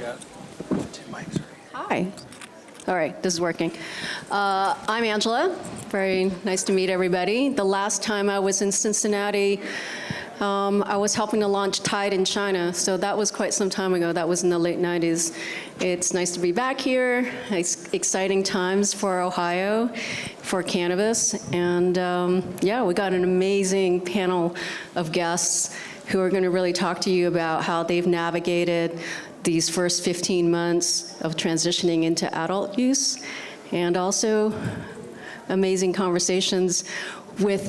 got two mics. Hi. All right, this is working. I'm Angela. Very nice to meet everybody. The last time I was in Cincinnati, I was helping to launch Tide in China, so that was quite some time ago. That was in the late 90s. It's nice to be back here. It's exciting times for Ohio, for cannabis, and yeah, we got an amazing panel of guests who are going to really talk to you about how they've navigated these first 15 months of transitioning into adult use, and also amazing conversations with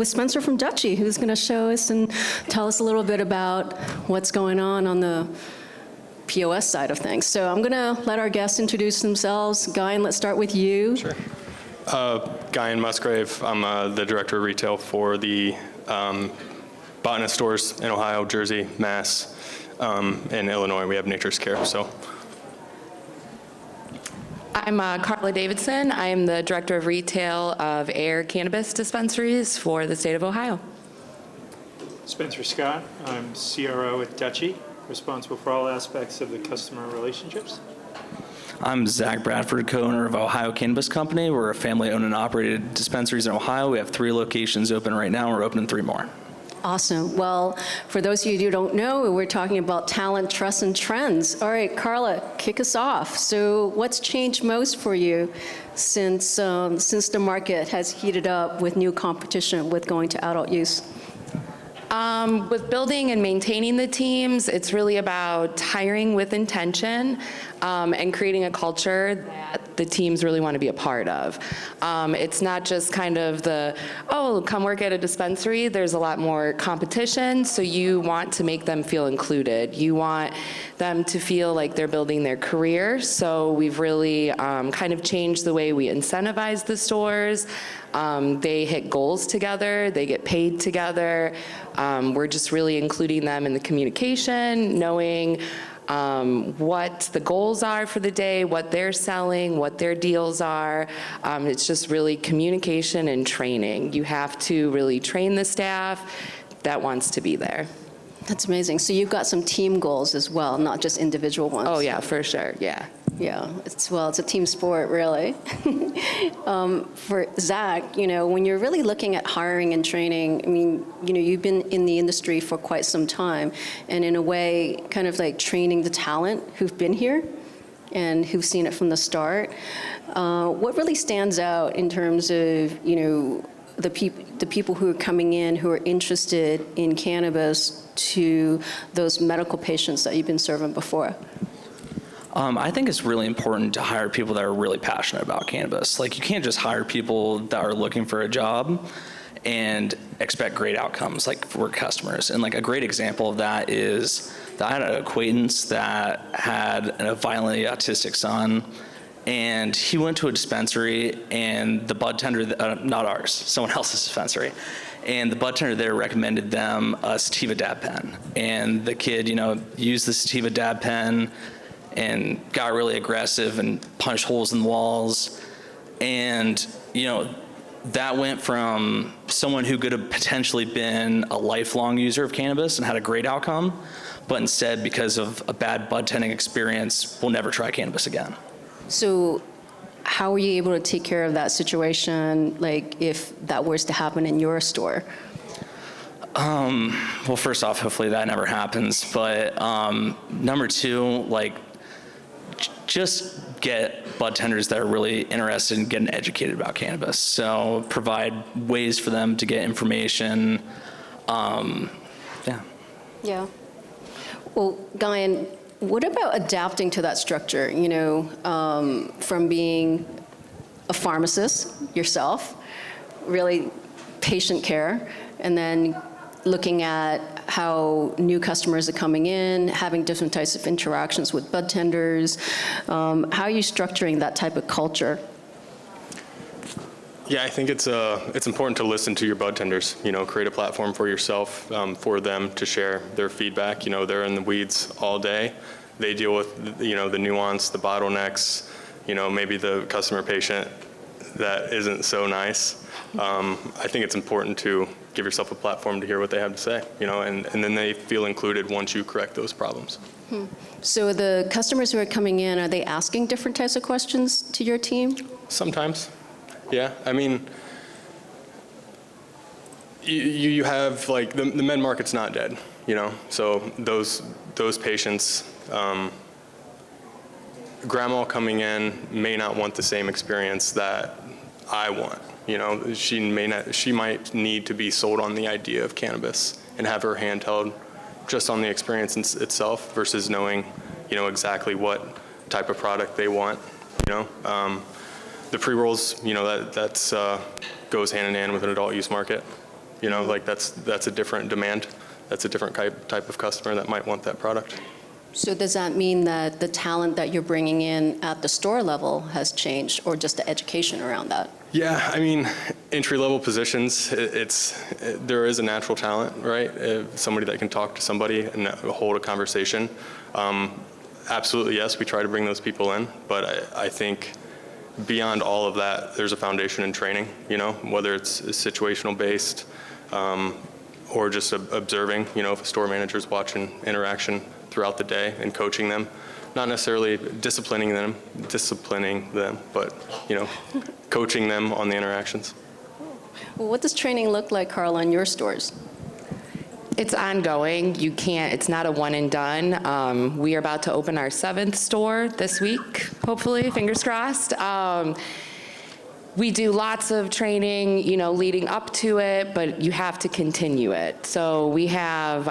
Spencer from Dutchie, who's going to show us and tell us a little bit about what's going on the POS side of things. So I'm going to let our guests introduce themselves. Gyen, let's start with you. Sure. Gyen Musgrave. I'm the director of retail for the botanist stores in Ohio, Jersey, Mass, in Illinois. We have Nature's Care. So. I'm Carla Davidson. I am the Director of Retail of Air Cannabis Dispensaries for the state of Ohio. Spencer Scott. I'm CRO at Dutchie, responsible for all aspects of the customer relationships. I'm Zach Bradford, co-owner of Ohio Cannabis Company. We're a family-owned and operated dispensaries in Ohio. We have 3 locations open right now. We're opening 3 more. Awesome. Well, for those of you who don't know, we're talking about talent, trust, and trends. All right, Carla, kick us off. So what's changed most for you since the market has heated up with new competition with going to adult use? With building and maintaining the teams, it's really about hiring with intention and creating a culture that the teams really want to be a part of. It's not just kind of come work at a dispensary. There's a lot more competition, so you want to make them feel included. You want them to feel like they're building their career, so we've really kind of changed the way we incentivize the stores. They hit goals together, they get paid together. We're just really including them in the communication, knowing what the goals are for the day, what they're selling, what their deals are. It's just really communication and training. You have to really train the staff that wants to be there. That's amazing. So you've got some team goals as well, not just individual ones. Oh yeah, for sure, yeah. Yeah, it's a team sport, really. For Zach, when you're really looking at hiring and training, I mean, you've been in the industry for quite some time, and in a way, kind of like training the talent who've been here and who've seen it from the start. What really stands out in terms of, the people who are coming in who are interested in cannabis to those medical patients that you've been serving before? I think it's really important to hire people that are really passionate about cannabis. Like, you can't just hire people that are looking for a job and expect great outcomes, like, for customers. And like a great example of that is that I had an acquaintance that had a violently autistic son, and he went to a dispensary, and the bud tender, not ours, someone else's dispensary, and the bud tender there recommended them a sativa dab pen. And the kid, used the sativa dab pen and got really aggressive and punched holes in the walls. And, that went from someone who could have potentially been a lifelong user of cannabis and had a great outcome, but instead, because of a bad bud tending experience, will never try cannabis again. So how were you able to take care of that situation, like if that was to happen in your store? Well, first off, hopefully that never happens. But number 2, just get bud tenders that are really interested in getting educated about cannabis. So provide ways for them to get information. Yeah. Well, Gyen, what about adapting to that structure, from being a pharmacist yourself, really patient care, and then looking at how new customers are coming in, having different types of interactions with bud tenders. How are you structuring that type of culture? Yeah, I think it's important to listen to your bud tenders. Create a platform for yourself, for them to share their feedback. They're in the weeds all day. They deal with the nuance, the bottlenecks. Maybe the customer patient that isn't so nice. I think it's important to give yourself a platform to hear what they have to say. And then they feel included once you correct those problems. So the customers who are coming in, are they asking different types of questions to your team? Sometimes, yeah. I mean, you have, like, the med market's not dead, you know? So those patients, grandma coming in may not want the same experience that I want. You know, she might need to be sold on the idea of cannabis and have her hand held just on the experience itself versus knowing, you know, exactly what type of product they want. You know, the pre-rolls, you know, that's goes hand in hand with an adult use market. You know, like that's a different demand. That's a different type of customer that might want that product. So does that mean that the talent that you're bringing in at the store level has changed, or just the education around that? Yeah, I mean, entry-level positions, there is a natural talent, right? Somebody that can talk to somebody and hold a conversation. Absolutely, yes, we try to bring those people in, but I think beyond all of that, there's a foundation in training, you know, whether it's situational based or just observing, you know, if a store manager's watching interaction throughout the day and coaching them, not necessarily disciplining them, but, you know, coaching them on the interactions. Well, what does training look like, Carla, in your stores? It's ongoing. It's not a one and done. We are about to open our 7th store this week, hopefully, fingers crossed. We do lots of training, you know, leading up to it, but you have to continue it. So we have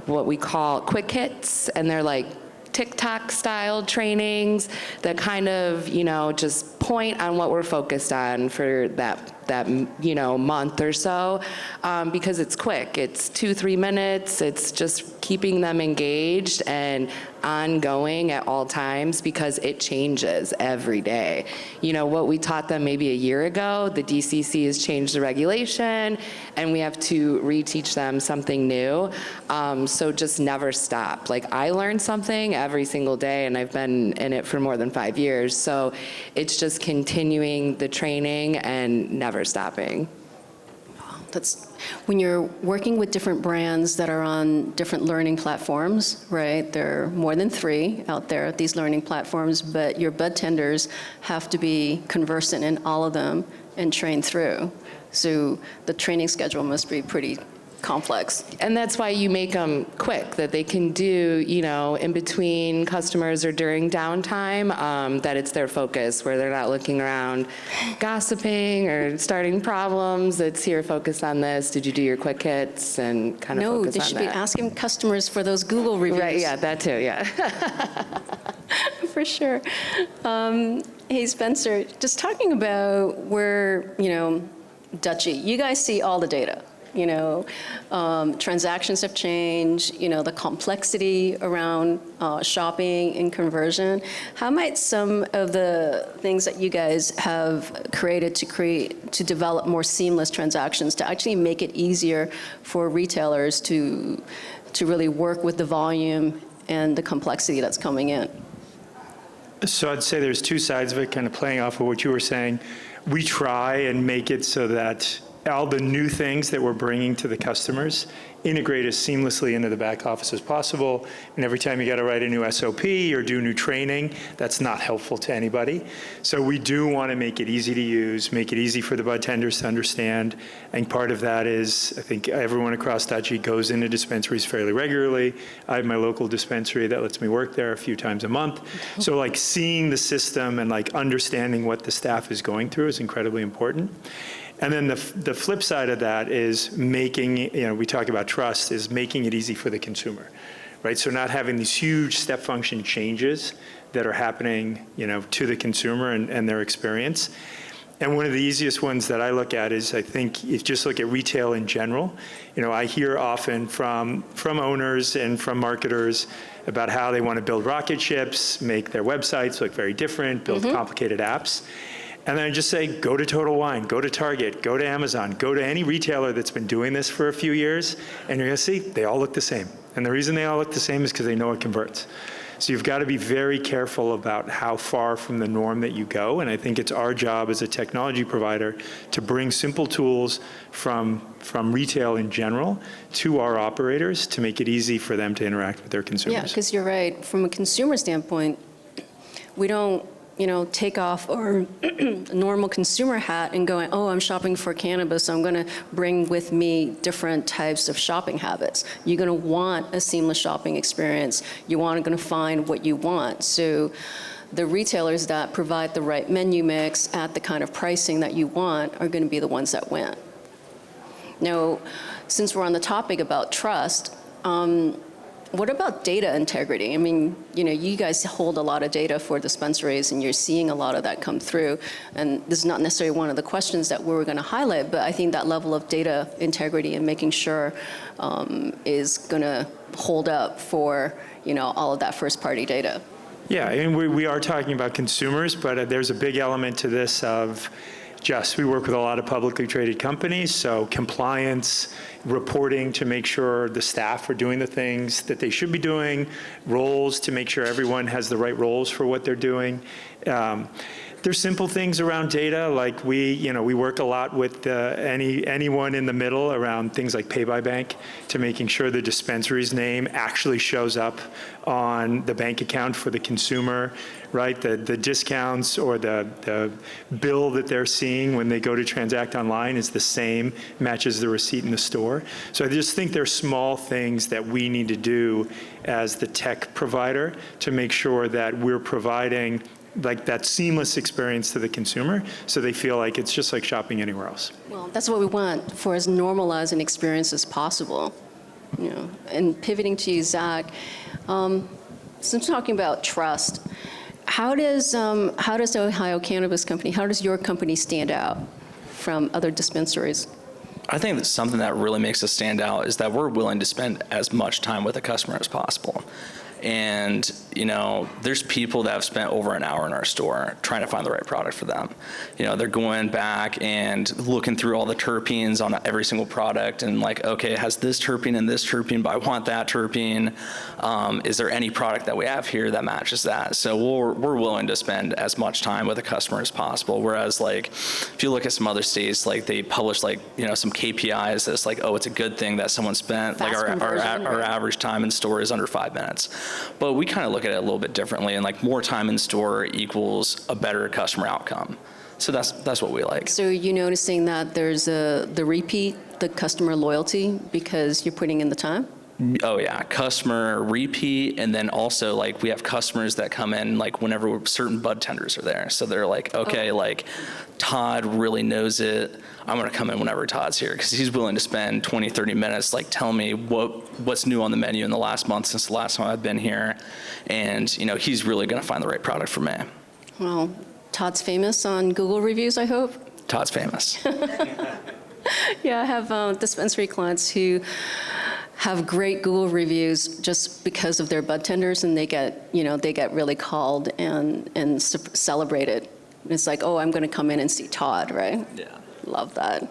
what we call quick hits, and they're like TikTok style trainings that kind of, you know, just point on what we're focused on for that you know, month or so, because it's quick. It's 2-3 minutes. It's just keeping them engaged and ongoing at all times, because it changes every day. You know, what we taught them maybe a year ago, the DCC has changed the regulation, and we have to reteach them something new. So just never stop. Like, I learn something every single day, and I've been in it for more than 5 years. So it's just continuing the training and never stopping. That's when you're working with different brands that are on different learning platforms, right? There are more than 3 out there, these learning platforms, but your bud tenders have to be conversant in all of them and trained through. So the training schedule must be pretty complex. And that's why you make them quick, that they can do, you know, in between customers or during downtime, that it's their focus, where they're not looking around gossiping or starting problems. It's here, focus on this. Did you do your quick hits? And kind of No, focus they on should that. be asking customers for those Google reviews. Right, yeah, that too, yeah. For sure. Hey, Spencer, just talking about where, you know, Dutchie, you guys see all the data. You know, transactions have changed, you know, the complexity around shopping and conversion. How might some of the things that you guys have created to develop more seamless transactions, to actually make it easier for retailers to really work with the volume and the complexity that's coming in? So I'd say there's 2 sides of it, kind of playing off of what you were saying. We try and make it so that all the new things that we're bringing to the customers integrate as seamlessly into the back office as possible. And every time you got to write a new SOP or do new training, that's not helpful to anybody. So we do want to make it easy to use, make it easy for the bud tenders to understand. And part of that is, I think everyone across Dutchie goes into dispensaries fairly regularly. I have my local dispensary that lets me work there a few times a month. So like seeing the system and like understanding what the staff is going through is incredibly important. And then the flip side of that is making, you know, we talk about trust, is making it easy for the consumer, right? So not having these huge step function changes that are happening, you know, to the consumer and their experience. And one of the easiest ones that I look at is, I think, if you just look at retail in general, you know, I hear often from owners and from marketers about how they want to build rocket ships, make their websites look very different, build complicated apps. And then I just say, go to Total Wine, go to Target, go to Amazon, go to any retailer that's been doing this for a few years, and you're going to see they all look the same. And the reason they all look the same is because they know it converts. So you've got to be very careful about how far from the norm that you go. And I think it's our job as a technology provider to bring simple tools from retail in general to our operators to make it easy for them to interact with their consumers. Yeah, because you're right. From a consumer standpoint, we don't, take off our normal consumer hat and going, oh, I'm shopping for cannabis, so I'm going to bring with me different types of shopping habits. You're going to want a seamless shopping experience. You're going to find what you want. So the retailers that provide the right menu mix at the kind of pricing that you want are going to be the ones that win. Now, since we're on the topic about trust, what about data integrity? I mean, you guys hold a lot of data for dispensaries, and you're seeing a lot of that come through. And this is not necessarily one of the questions that we were going to highlight, but I think that level of data integrity and making sure is going to hold up for, all of that first-party data. Yeah, and we are talking about consumers, but there's a big element to this of we work with a lot of publicly traded companies, so compliance, reporting to make sure the staff are doing the things that they should be doing, roles to make sure everyone has the right roles for what they're doing. There's simple things around data, like we work a lot with anyone in the middle around things like pay by bank to making sure the dispensary's name actually shows up on the bank account for the consumer, right? The discounts or the bill that they're seeing when they go to transact online is the same, matches the receipt in the store. So I just think there's small things that we need to do as the tech provider to make sure that we're providing like that seamless experience to the consumer so they feel like it's just like shopping anywhere else. Well, that's what we want for as normalized an experience as possible. And pivoting to you, Zach, since talking about trust, how does the Ohio Cannabis Company, how does your company stand out from other dispensaries? I think that something that really makes us stand out is that we're willing to spend as much time with a customer as possible. And, there's people that have spent over an hour in our store trying to find the right product for them. They're going back and looking through all the terpenes on every single product and like, okay, it has this terpene and this terpene, but I want that terpene. Is there any product that we have here that matches that? So we're willing to spend as much time with a customer as possible. Whereas like, if you look at some other states, like they publish like, some KPIs that's like, oh, it's a good thing that someone spent, Fast like our average time in store is under 5 minutes. But we kind of look at it a little bit differently, and like more time in store equals a better customer outcome. So that's what we like. So you noticing that there's the repeat, the customer loyalty, because you're putting in the time? Oh yeah, customer repeat, and then also like we have customers that come in like whenever certain bud tenders are there. So they're like, okay, like Todd really knows it. I'm gonna come in whenever Todd's here because he's willing to spend 20, 30 minutes like tell me what's new on the menu in the last month since the last time I've been here. And he's really gonna find the right product for me. Well, Todd's famous on Google reviews, I hope? Todd's famous. Yeah, I have dispensary clients who have great Google reviews just because of their bud tenders, and they get really called and celebrated. It's like, oh, I'm going to come in and see Todd, right? Yeah. Love that.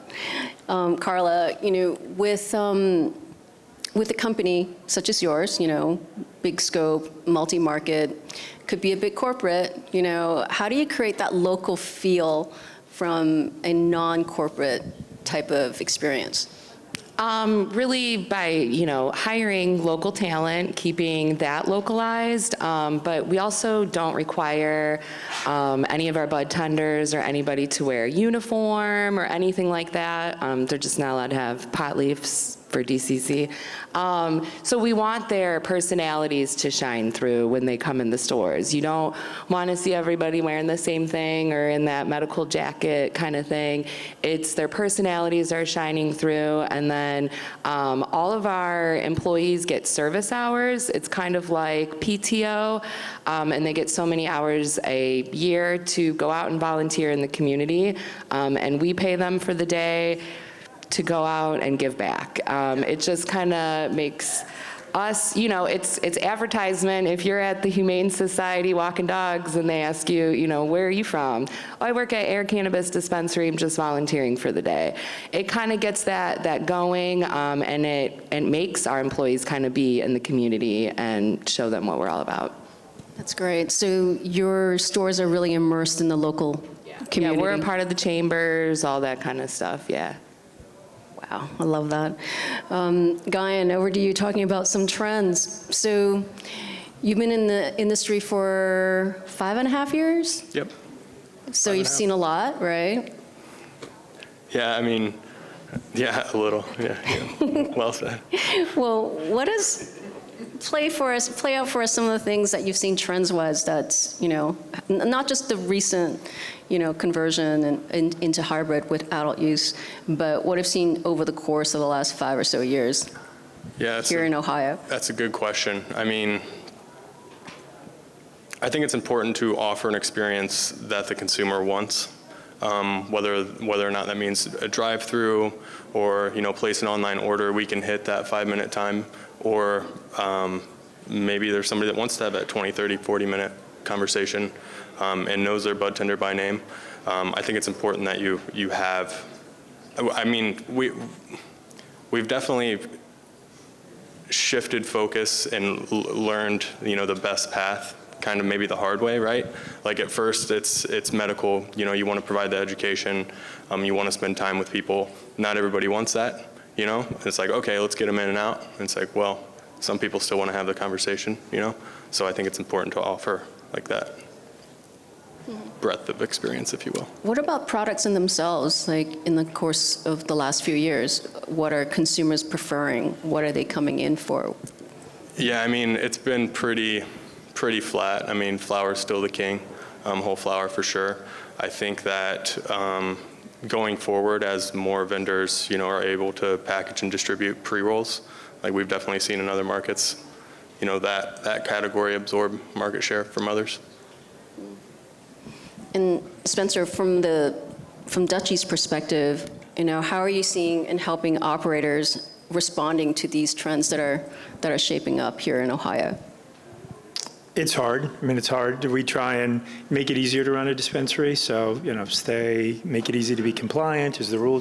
Carla, with a company such as yours, big scope, multi-market, could be a big corporate, how do you create that local feel from a non-corporate type of experience? Really by, hiring local talent, keeping that localized, but we also don't require any of our bud tenders or anybody to wear a uniform or anything like that. They're just not allowed to have pot leaves for DCC. So we want their personalities to shine through when they come in the stores. You don't want to see everybody wearing the same thing or in that medical jacket kind of thing. It's their personalities are shining through, and then all of our employees get service hours. It's kind of like PTO, and they get so many hours a year to go out and volunteer in the community, and we pay them for the day to go out and give back. It just kind of makes us, you know, it's advertisement. If you're at the Humane Society walking dogs and they ask you, you know, where are you from? Oh, I work at Air Cannabis Dispensary. I'm just volunteering for the day. It kind of gets that going, and it makes our employees kind of be in the community and show them what we're all about. That's great. So your stores are really immersed in the local community. Yeah, we're a part of the chambers, all that kind of stuff, yeah. Wow, I love that. Gyen, over to you talking about some trends. So you've been in the industry for 5.5 years? Yep. So you've seen a lot, right? Yeah, I mean, yeah, a little. Yeah. Well said. Well, what is, play out for us some of the things that you've seen trends-wise that's, you know, not just the recent, you know, conversion into hybrid with adult use, but what I've seen over the course of the last 5 or so years here in Ohio. That's a good question. I mean, I think it's important to offer an experience that the consumer wants, whether or not that means a drive-through or, you know, place an online order. We can hit that 5-minute time, or maybe there's somebody that wants to have that 20, 30, 40-minute conversation and knows their bud tender by name. I think it's important that you have, I mean, we've definitely shifted focus and learned, you know, the best path, kind of maybe the hard way, right? Like at first it's medical, you know, you want to provide the education, you want to spend time with people. Not everybody wants that, you know? It's like, okay, let's get them in and out. And it's like, well, some people still want to have the conversation, you know? So I think it's important to offer like that breadth of experience, if you will. What about products in themselves? Like in the course of the last few years, what are consumers preferring? What are they coming in for? Yeah, I mean, it's been pretty flat. I mean, flower's still the king, whole flower for sure. I think that going forward, as more vendors, you know, are able to package and distribute pre-rolls, like we've definitely seen in other markets, you know, that category absorb market share from others. And Spencer, from Dutchie's perspective, you know, how are you seeing and helping operators responding to these trends that are shaping up here in Ohio? It's hard. I mean, it's hard. We try and make it easier to run a dispensary. So, you know, make it easy to be compliant as the rules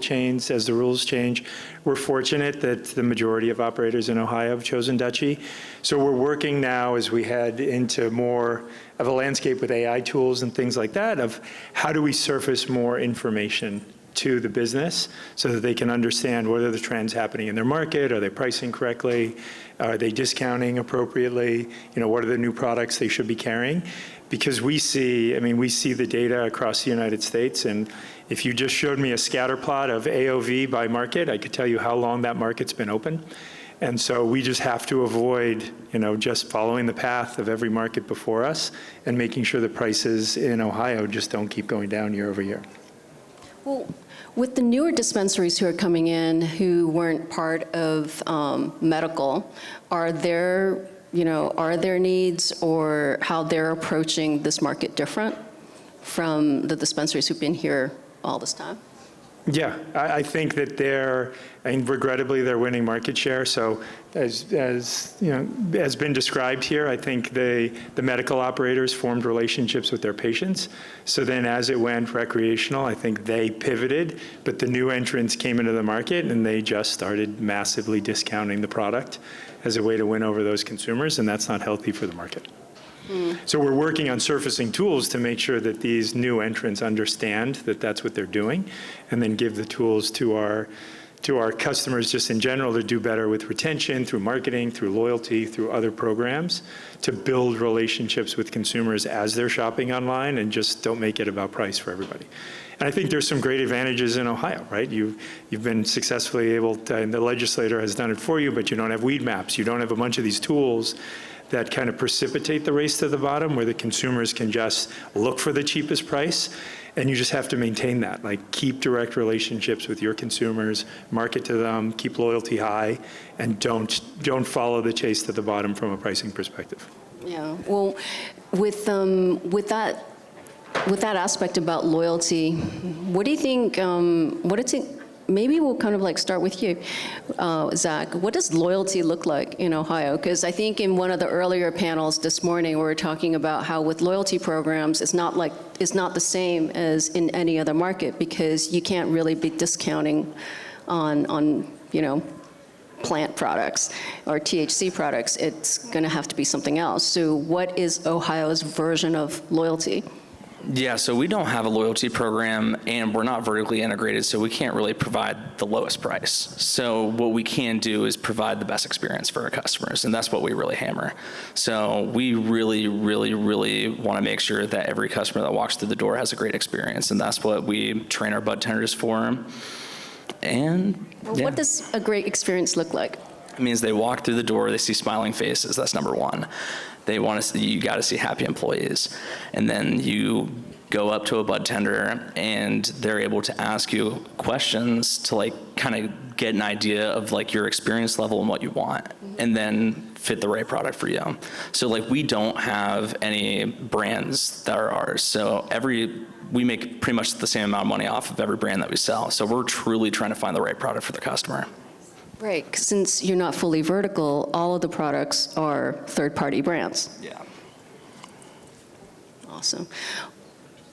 change. We're fortunate that the majority of operators in Ohio have chosen Dutchie. So we're working now as we head into more of a landscape with AI tools and things like that of how do we surface more information to the business so that they can understand what are the trends happening in their market, are they pricing correctly, are they discounting appropriately, you know, what are the new products they should be carrying? Because we see the data across the United States, and if you just showed me a scatter plot of AOV by market, I could tell you how long that market's been open. And so we just have to avoid, you know, just following the path of every market before us and making sure the prices in Ohio just don't keep going down year over year. Well, with the newer dispensaries who are coming in who weren't part of medical, are there needs or how they're approaching this market different from the dispensaries who've been here all this time? Yeah, I think that regrettably, they're winning market share. So as you know, has been described here, I think the medical operators formed relationships with their patients. So then as it went recreational, I think they pivoted, but the new entrants came into the market and they just started massively discounting the product as a way to win over those consumers, and that's not healthy for the market. So we're working on surfacing tools to make sure that these new entrants understand that that's what they're doing, and then give the tools to our customers just in general to do better with retention, through marketing, through loyalty, through other programs, to build relationships with consumers as they're shopping online, and just don't make it about price for everybody. And I think there's some great advantages in Ohio, right? You've been successfully able to, and the legislator has done it for you, but you don't have weed maps. You don't have a bunch of these tools that kind of precipitate the race to the bottom, where the consumers can just look for the cheapest price, and you just have to maintain that. Like, keep direct relationships with your consumers, market to them, keep loyalty high, and don't follow the chase to the bottom from a pricing perspective. Yeah. Well, with that aspect about loyalty, what do you think? maybe we'll kind of like start with you, Zach. What does loyalty look like in Ohio? Because I think in one of the earlier panels this morning, we were talking about how with loyalty programs, it's not the same as in any other market, because you can't really be discounting on plant products or THC products. It's going to have to be something else. So what is Ohio's version of loyalty? Yeah, so we don't have a loyalty program, and we're not vertically integrated, so we can't really provide the lowest price. So what we can do is provide the best experience for our customers, and that's what we really hammer. So we really, really, really want to make sure that every customer that walks through the door has a great experience, and that's what we train our bud tenders for. And What does a great experience look like? It means they walk through the door, they see smiling faces. That's number one. They want to see, you got to see happy employees. And then you go up to a bud tender and they're able to ask you questions to like kind of get an idea of like your experience level and what you want, and then fit the right product for you. So like we don't have any brands that are ours. So we make pretty much the same amount of money off of every brand that we sell. So we're truly trying to find the right product for the customer. Right, 'cause since you're not fully vertical, all of the products are third-party brands. Yeah. Awesome.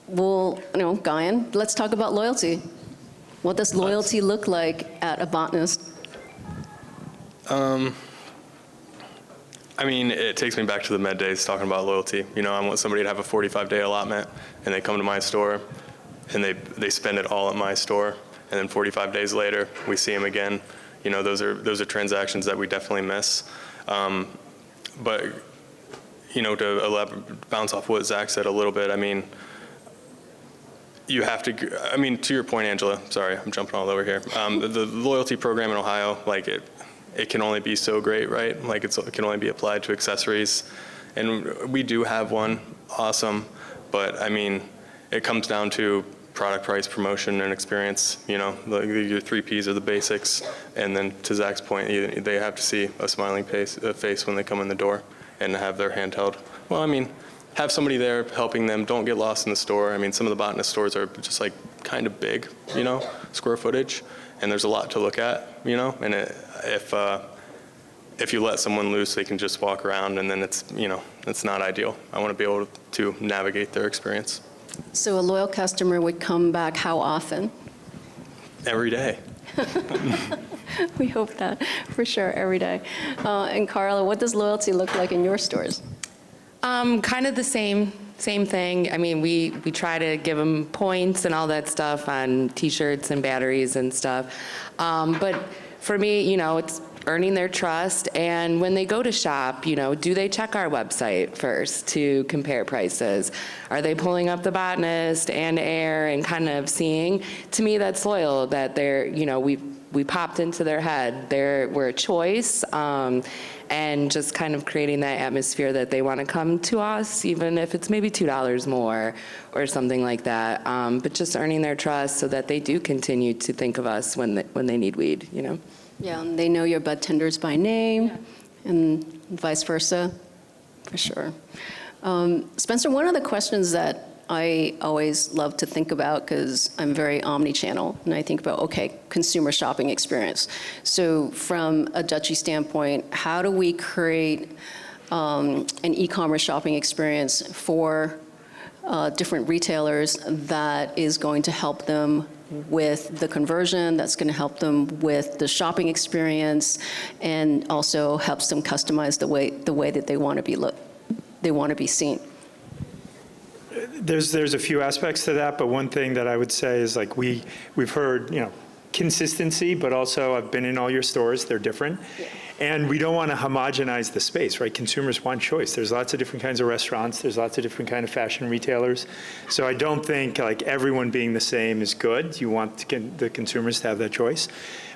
Well, Gyen, let's talk about loyalty. What does loyalty look like at a botanist? I mean, it takes me back to the med days talking about loyalty. I want somebody to have a 45-day allotment, and they come to my store, and they spend it all at my store, and then 45 days later, we see them again. Those are transactions that we definitely miss. But to bounce off what Zach said a little bit, I mean, you have to, to your point, Angela, sorry, I'm jumping all over here. The loyalty program in Ohio, like it can only be so great, right? Like it can only be applied to accessories. And we do have one, awesome. But I mean, it comes down to product, price, promotion, and experience. Your 3 Ps are the basics. And then to Zach's point, they have to see a smiling face when they come in the door and have their hand held. Well, have somebody there helping them. Don't get lost in the store. Some of the botanist stores are just like kind of big, square footage, and there's a lot to look at, and if you let someone loose, they can just walk around, and then it's not ideal. I want to be able to navigate their experience. So a loyal customer would come back how often? Every day. We hope that, for sure, every day. And Carla, what does loyalty look like in your stores? Kind of the same thing. We try to give them points and all that stuff on T-shirts and batteries and stuff. But for me, it's earning their trust. And when they go to shop, do they check our website first to compare prices? Are they pulling up the botanist and air and kind of seeing? To me, that's loyal, that they're, we popped into their head. We're a choice. And just kind of creating that atmosphere that they want to come to us, even if it's maybe $2 more or something like that. But just earning their trust so that they do continue to think of us when they need weed, Yeah, and they know your bud tenders by name, and vice versa, for sure. Spencer, one of the questions that I always love to think about, because I'm very omni-channel, and I think about, okay, consumer shopping experience. So from a Dutchie standpoint, how do we create an e-commerce shopping experience for different retailers that is going to help them with the conversion, that's going to help them with the shopping experience, and also helps them customize the way that they want to be seen? There's a few aspects to that, but one thing that I would say is like we've heard, consistency, but also I've been in all your stores, they're different. Yeah. And we don't want to homogenize the space, right? Consumers want choice. There's lots of different kinds of restaurants. There's lots of different kind of fashion retailers. So I don't think like everyone being the same is good. You want the consumers to have that choice.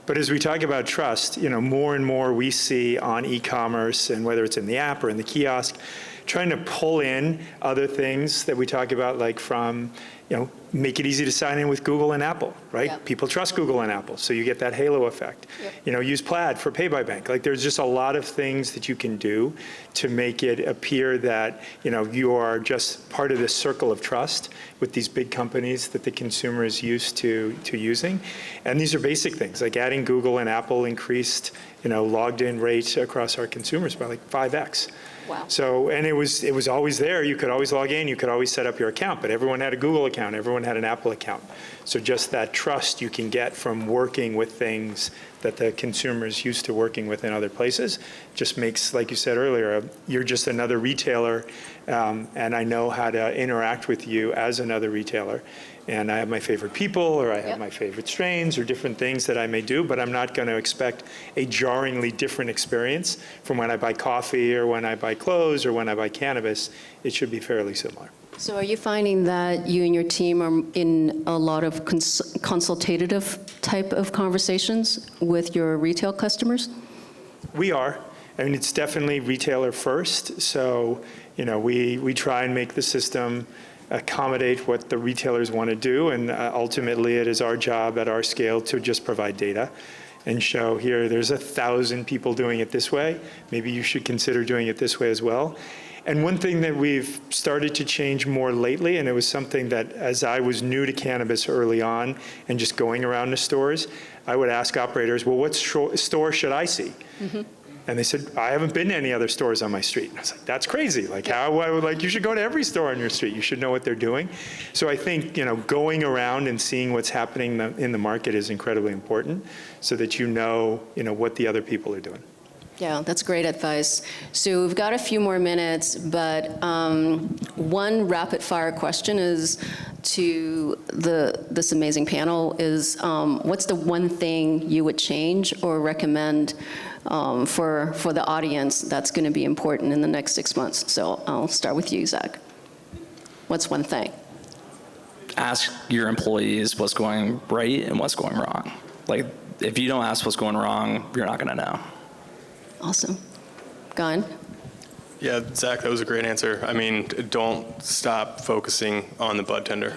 But as we talk about trust, more and more we see on e-commerce, and whether it's in the app or in the kiosk, trying to pull in other things that we talk about, like from, make it easy to sign in with Google and Apple, right? Yep. People trust Google and Apple, so you get that halo effect. Yep. Use Plaid for pay by bank. Like, there's just a lot of things that you can do to make it appear that, you are just part of this circle of trust with these big companies that the consumer is used to using. And these are basic things, like adding Google and Apple increased, logged in rate across our consumers by like 5x. Wow. So, and it was always there. You could always log in, you could always set up your account, but everyone had a Google account, everyone had an Apple account. So just that trust you can get from working with things that the consumer's used to working with in other places just makes, like you said earlier, you're just another retailer, and I know how to interact with you as another retailer. And I have my favorite people, or I have my favorite strains, or different things that I may do, but I'm not going to expect a jarringly different experience from when I buy coffee, or when I buy clothes, or when I buy cannabis. It should be fairly similar. So are you finding that you and your team are in a lot of consultative type of conversations with your retail customers? We are. I mean, it's definitely retailer first. So, we try and make the system accommodate what the retailers want to do, and ultimately it is our job at our scale to just provide data and show, here, there's 1,000 people doing it this way. Maybe you should consider doing it this way as well. And one thing that we've started to change more lately, and it was something that as I was new to cannabis early on and just going around the stores, I would ask operators, well, what store should I see? Mm-hmm. And they said, I haven't been to any other stores on my street. And I was like, that's crazy. Like, you should go to every store on your street. You should know what they're doing. So I think, going around and seeing what's happening in the market is incredibly important, so that you know what the other people are doing. Yeah, that's great advice. So we've got a few more minutes, but one rapid fire question is to this amazing panel is, what's the one thing you would change or recommend for the audience that's going to be important in the next 6 months? So I'll start with you, Zach. What's one thing? Ask your employees what's going right and what's going wrong. Like, if you don't ask what's going wrong, you're not going to know. Awesome. Gyen? Yeah, Zach, that was a great answer. I mean, don't stop focusing on the bud tender.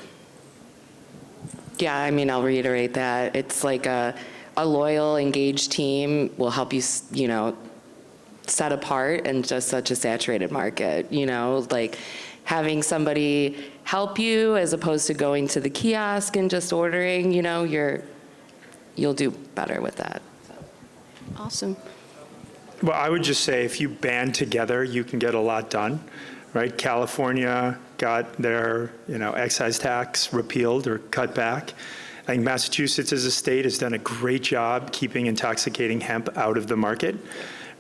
Yeah, I mean, I'll reiterate that. It's like a loyal, engaged team will help you, set apart in just such a saturated market. Like having somebody help you as opposed to going to the kiosk and just ordering, you'll do better with that. Awesome. Well, I would just say if you band together, you can get a lot done, right? California got their, excise tax repealed or cut back. I think Massachusetts as a state has done a great job keeping intoxicating hemp out of the market,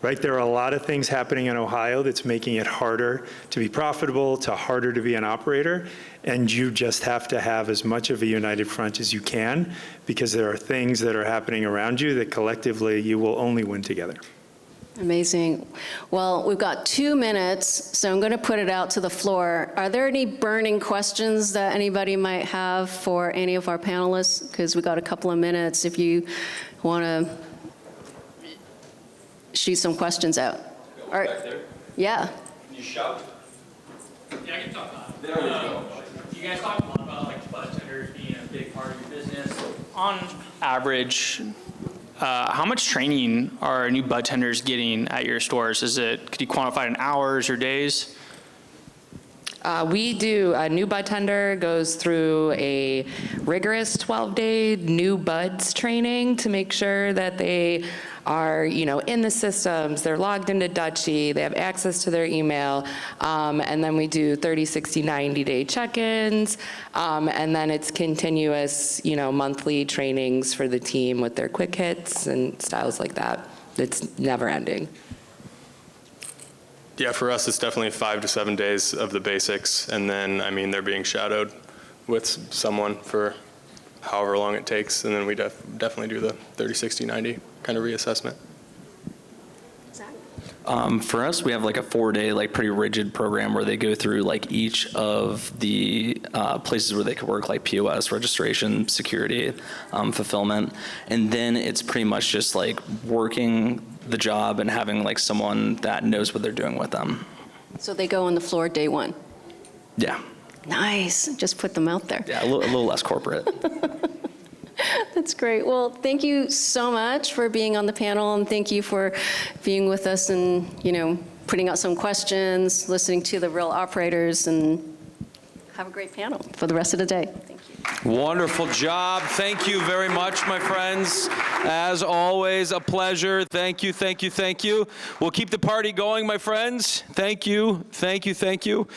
right? There are a lot of things happening in Ohio that's making it harder to be profitable, harder to be an operator, and you just have to have as much of a united front as you can, because there are things that are happening around you that collectively you will only win together. Amazing. Well, we've got 2 minutes, so I'm going to put it out to the floor. Are there any burning questions that anybody might have for any of our panelists? Because we've got a couple of minutes if you want to shoot some questions out. All right. Yeah. Can you shout? Yeah, I can talk about it. There we go. You guys talk a lot about like bud tenders being a big part of your business. On average, how much training are new bud tenders getting at your stores? Could you quantify it in hours or days? We do, a new bud tender goes through a rigorous 12-day new buds training to make sure that they are, in the systems, they're logged into Dutchie, they have access to their email, and then we do 30, 60, 90-day check-ins, and then it's continuous, monthly trainings for the team with their quick hits and styles like that. It's never ending. Yeah, for us, it's definitely 5 to 7 days of the basics, and then, they're being shadowed with someone for however long it takes, and then we definitely do the 30, 60, 90 kind of reassessment. For us, we have like a 4-day, pretty rigid program where they go through each of the places where they could work, like POS, registration, security, fulfillment, and then it's pretty much just working the job and having someone that knows what they're doing with them. So they go on the floor day one. Yeah. Nice. Just put them out there. Yeah, a little less corporate. That's great. Well, thank you so much for being on the panel, and thank you for being with us and, putting out some questions, listening to the real operators, and have a great panel for the rest of the day. Thank you. Wonderful job. Thank you very much, my friends. As always, a pleasure. Thank you, thank you, thank you. We'll keep the party going, my friends. Thank you, thank you, thank you.